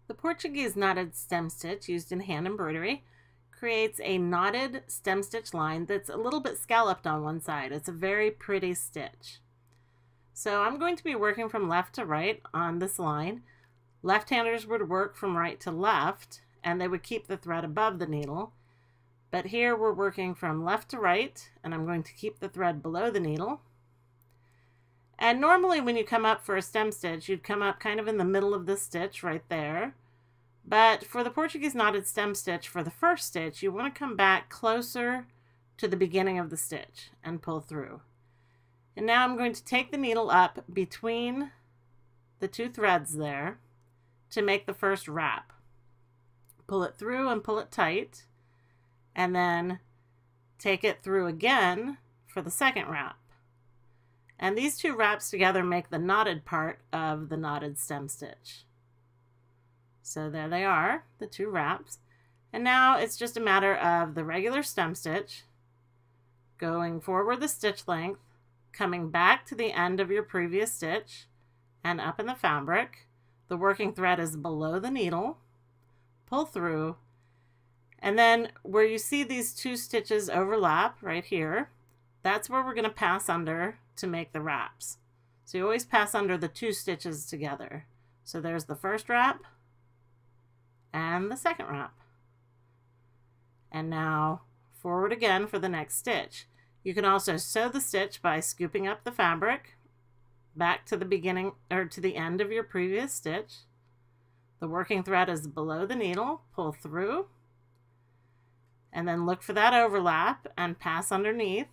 The Portuguese knotted stem stitch used in hand embroidery creates a knotted stem stitch line that's a little bit scalloped on one side. It's a very pretty stitch. So I'm going to be working from left to right on this line. Left-handers would work from right to left, and they would keep the thread above the needle. But here we're working from left to right, and I'm going to keep the thread below the needle. And normally when you come up for a stem stitch, you'd come up kind of in the middle of the stitch right there. But for the Portuguese knotted stem stitch, for the first stitch, you want to come back closer to the beginning of the stitch and pull through. And now I'm going to take the needle up between the two threads there to make the first wrap. Pull it through and pull it tight, and then take it through again for the second wrap. And these two wraps together make the knotted part of the knotted stem stitch. So there they are, the two wraps. And now it's just a matter of the regular stem stitch, going forward the stitch length, coming back to the end of your previous stitch, and up in the fabric. The working thread is below the needle. Pull through, and then where you see these two stitches overlap right here, that's where we're going to pass under to make the wraps. So you always pass under the two stitches together. So there's the first wrap and the second wrap. And now forward again for the next stitch. You can also sew the stitch by scooping up the fabric back to the beginning or to the end of your previous stitch. The working thread is below the needle, pull through, and then look for that overlap and pass underneath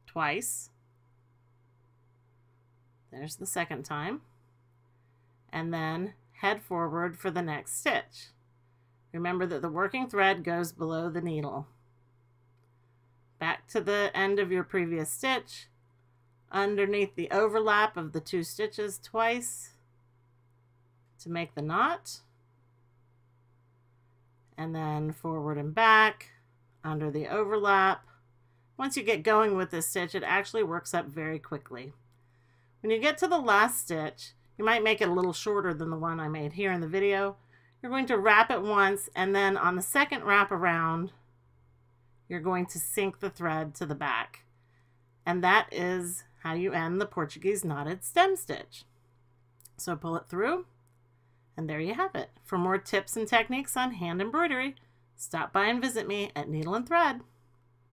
twice. There's the second time. And then head forward for the next stitch. Remember that the working thread goes below the needle. Back to the end of your previous stitch, underneath the overlap of the two stitches twice to make the knot, and then forward and back under the overlap. Once you get going with this stitch, it actually works up very quickly. When you get to the last stitch, you might make it a little shorter than the one I made here in the video. You're going to wrap it once, and then on the second wrap around, you're going to sink the thread to the back. And that is how you end the Portuguese knotted stem stitch. So pull it through, and there you have it. For more tips and techniques on hand embroidery, stop by and visit me at Needle and Thread.